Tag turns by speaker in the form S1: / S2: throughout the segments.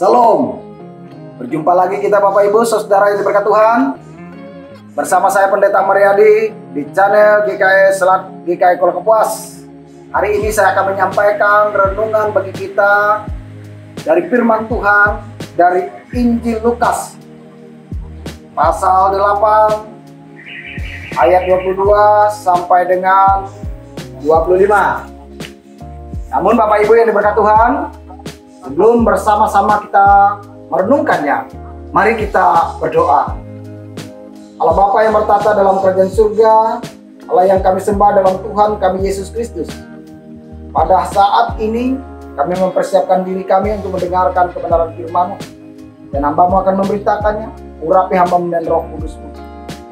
S1: Salam. Berjumpa lagi kita Bapak Ibu Saudara yang diberkati Tuhan. Bersama saya Pendeta Mariadi di channel GKI Kota Kapuas. Hari ini saya akan menyampaikan renungan bagi kita dari firman Tuhan dari Injil Lukas pasal 8 ayat 22 sampai dengan 25. Namun Bapak Ibu yang diberkati Tuhan, sebelum bersama-sama kita merenungkannya, mari kita berdoa. Allah Bapa yang bertata dalam kerajaan surga, Allah yang kami sembah dalam Tuhan kami Yesus Kristus. Pada saat ini kami mempersiapkan diri kami untuk mendengarkan kebenaran firman-Mu, dan hamba-Mu akan memberitakannya. Urapi hamba-Mu dan Roh Kudus-Mu.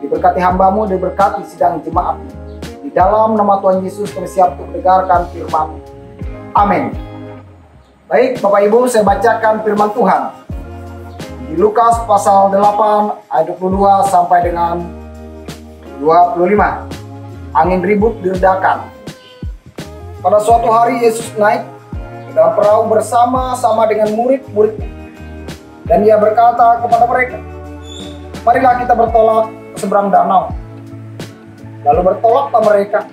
S1: Diberkati hamba-Mu, diberkati sidang jemaat. Di dalam nama Tuhan Yesus kami siap untuk mendengarkan firman-Mu. Amin. Baik Bapak Ibu, saya bacakan firman Tuhan di Lukas pasal 8 ayat 22 sampai dengan 25. Angin ribut diredakan. Pada suatu hari Yesus naik ke dalam perahu bersama-sama dengan murid-muridnya, dan Ia berkata kepada mereka, "Marilah kita bertolak ke seberang danau." Lalu bertolaklah mereka,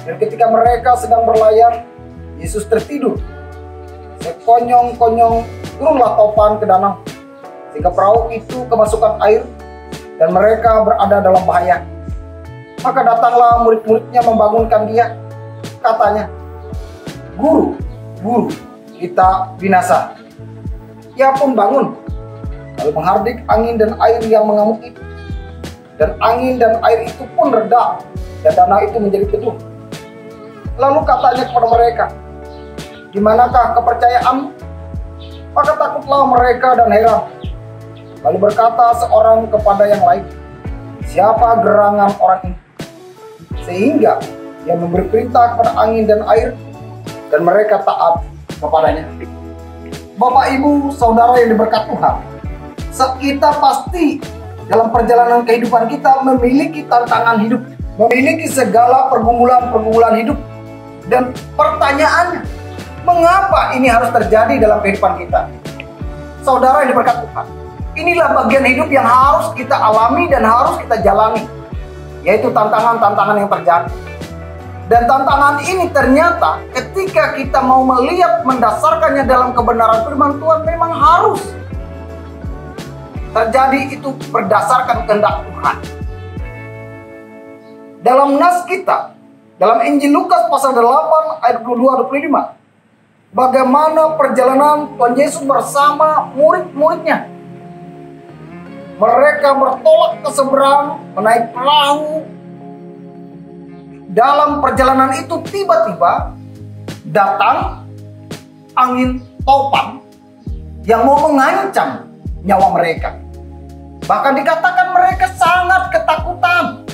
S1: dan ketika mereka sedang berlayar, Yesus tertidur. Sekonyong-konyong turunlah topan ke danau, sehingga perahu itu kemasukan air, dan mereka berada dalam bahaya. Maka datanglah murid-muridnya membangunkan Dia. Katanya, "Guru, Guru, kita binasa." Ia pun bangun, lalu menghardik angin dan air yang mengamuk itu. Dan angin dan air itu pun reda, dan danau itu menjadi teduh. Lalu katanya kepada mereka, "Di manakah kepercayaan?" Maka takutlah mereka dan heran. Lalu berkata seorang kepada yang lain, "Siapa gerangan orang ini, sehingga Ia memberi perintah kepada angin dan air, dan mereka taat kepadanya?" Bapak Ibu Saudara yang diberkati Tuhan, kita pasti dalam perjalanan kehidupan kita memiliki tantangan hidup, memiliki segala pergumulan-pergumulan hidup. Dan pertanyaannya, mengapa ini harus terjadi dalam kehidupan kita? Saudara yang diberkati Tuhan, inilah bagian hidup yang harus kita alami dan harus kita jalani, yaitu tantangan-tantangan yang terjadi. Dan tantangan ini ternyata ketika kita mau melihat mendasarkannya dalam kebenaran firman Tuhan, memang harus terjadi, itu berdasarkan kehendak Tuhan. Dalam nas kita, dalam Injil Lukas pasal 8 ayat 22-25, bagaimana perjalanan Tuhan Yesus bersama murid-muridnya. Mereka bertolak ke seberang, menaik perahu. Dalam perjalanan itu tiba-tiba datang angin topan yang mau mengancam nyawa mereka. Bahkan dikatakan mereka sangat ketakutan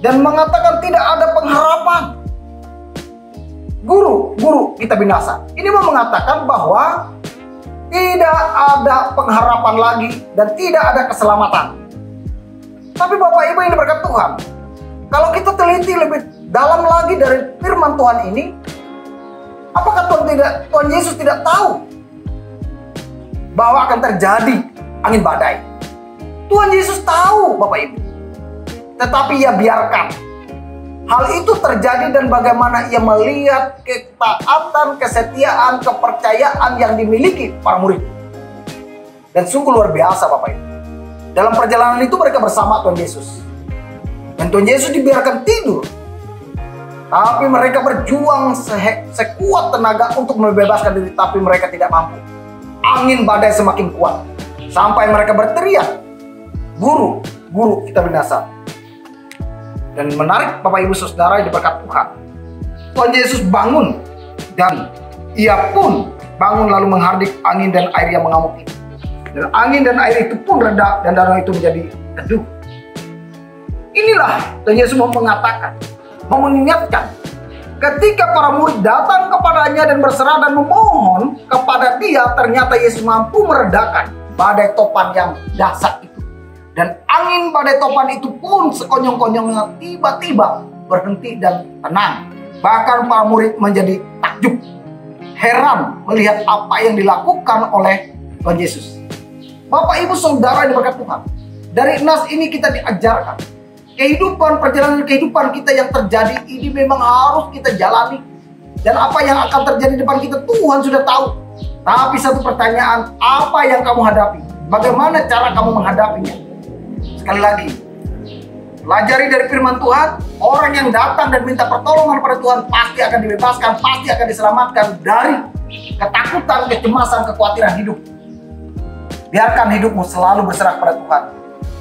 S1: dan mengatakan tidak ada pengharapan. Guru, kita binasa. Ini mau mengatakan bahwa tidak ada pengharapan lagi dan tidak ada keselamatan. Tapi Bapak Ibu yang diberkati Tuhan, kalau kita teliti lebih dalam lagi dari firman Tuhan ini, apakah Tuhan Yesus tidak tahu bahwa akan terjadi angin badai? Tuhan Yesus tahu Bapak Ibu, tetapi Ia biarkan hal itu terjadi. Dan bagaimana Ia melihat ketaatan, kesetiaan, kepercayaan yang dimiliki para murid. Dan sungguh luar biasa Bapak Ibu. Dalam perjalanan itu mereka bersama Tuhan Yesus. Dan Tuhan Yesus dibiarkan tidur, tapi mereka berjuang sekuat tenaga untuk membebaskan diri, tapi mereka tidak mampu. Angin badai semakin kuat, sampai mereka berteriak, "Guru, Guru, kita binasa." Dan menarik Bapak Ibu Saudara yang diberkati Tuhan, Tuhan Yesus bangun, dan Ia pun bangun lalu menghardik angin dan air yang mengamuk itu. Dan angin dan air itu pun reda, dan danau itu menjadi teduh. Inilah Tuhan Yesus mau mengatakan, mau mengingatkan, ketika para murid datang kepadanya dan berserah dan memohon kepada Dia, ternyata Yesus mampu meredakan badai topan yang dahsyat itu. Dan angin badai topan itu pun sekonyong-konyongnya tiba-tiba berhenti dan tenang. Bahkan para murid menjadi takjub, heran melihat apa yang dilakukan oleh Tuhan Yesus. Bapak Ibu Saudara yang diberkati Tuhan, dari nas ini kita diajarkan perjalanan kehidupan kita yang terjadi ini memang harus kita jalani. Dan apa yang akan terjadi di depan kita Tuhan sudah tahu. Tapi satu pertanyaan, apa yang kamu hadapi? Bagaimana cara kamu menghadapinya? Sekali lagi, pelajari dari firman Tuhan, orang yang datang dan minta pertolongan pada Tuhan pasti akan dibebaskan, pasti akan diselamatkan dari ketakutan, kecemasan, kekhawatiran hidup. Biarkan hidupmu selalu berserah pada Tuhan.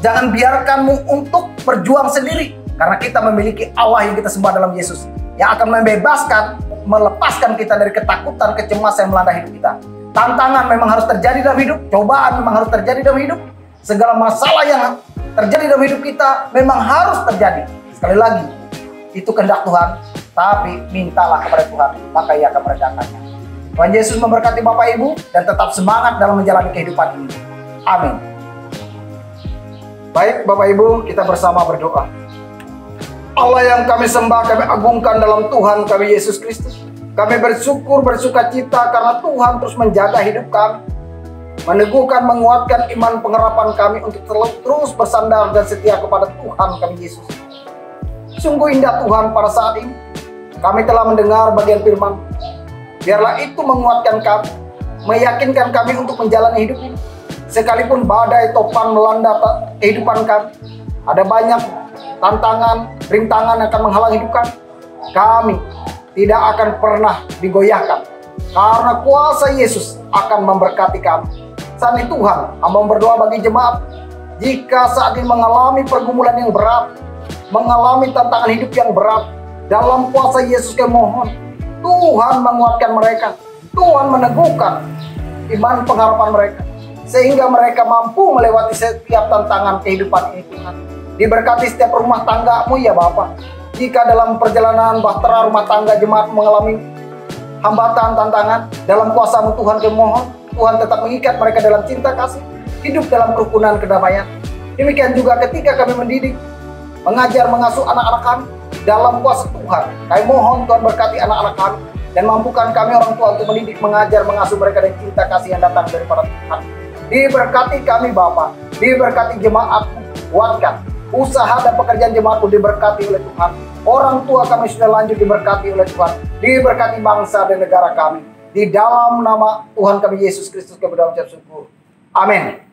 S1: Jangan biarkanmu untuk berjuang sendiri, karena kita memiliki Allah yang kita sembah dalam Yesus, yang akan membebaskan, melepaskan kita dari ketakutan, kecemasan yang melanda hidup kita. Tantangan memang harus terjadi dalam hidup, cobaan memang harus terjadi dalam hidup, segala masalah yang terjadi dalam hidup kita memang harus terjadi. Sekali lagi, itu kehendak Tuhan, tapi mintalah kepada Tuhan, maka Ia akan meredakannya. Tuhan Yesus memberkati Bapak Ibu dan tetap semangat dalam menjalani kehidupan ini. Amin. Baik Bapak Ibu, kita bersama berdoa. Allah yang kami sembah, kami agungkan dalam Tuhan kami Yesus Kristus. Kami bersyukur, bersuka cita karena Tuhan terus menjaga hidup kami, meneguhkan, menguatkan iman pengharapan kami untuk terus bersandar dan setia kepada Tuhan kami Yesus. Sungguh indah Tuhan pada saat ini. Kami telah mendengar bagian firman. Biarlah itu menguatkan kami, meyakinkan kami untuk menjalani hidup ini. Sekalipun badai topan melanda kehidupan kami, ada banyak tantangan, rintangan yang akan menghalangi hidup kami. Kami tidak akan pernah digoyahkan, karena kuasa Yesus akan memberkati kami. Saat ini Tuhan, hamba berdoa bagi jemaat, jika saat ini mengalami pergumulan yang berat, mengalami tantangan hidup yang berat, dalam kuasa Yesus kami mohon, Tuhan menguatkan mereka, Tuhan meneguhkan iman pengharapan mereka, sehingga mereka mampu melewati setiap tantangan kehidupan ini Tuhan. Diberkati setiap rumah tanggamu ya Bapak. Jika dalam perjalanan bahtera rumah tangga jemaat mengalami hambatan, tantangan, dalam kuasa-Mu Tuhan kami mohon, Tuhan tetap mengikat mereka dalam cinta kasih, hidup dalam kerukunan kedamaian. Demikian juga ketika kami mendidik, mengajar, mengasuh anak-anak kami, dalam kuasa Tuhan, kami mohon Tuhan berkati anak-anak kami, dan mampukan kami orang tua untuk mendidik, mengajar, mengasuh mereka dengan cinta kasih yang datang daripada Tuhan. Diberkati kami Bapa, diberkati jemaat-Mu, kuatkan usaha dan pekerjaan jemaat-Mu, diberkati oleh Tuhan. Orang tua kami sudah lanjut diberkati oleh Tuhan. Diberkati bangsa dan negara kami. Di dalam nama Tuhan kami Yesus Kristus kami berdoa syukur. Amin.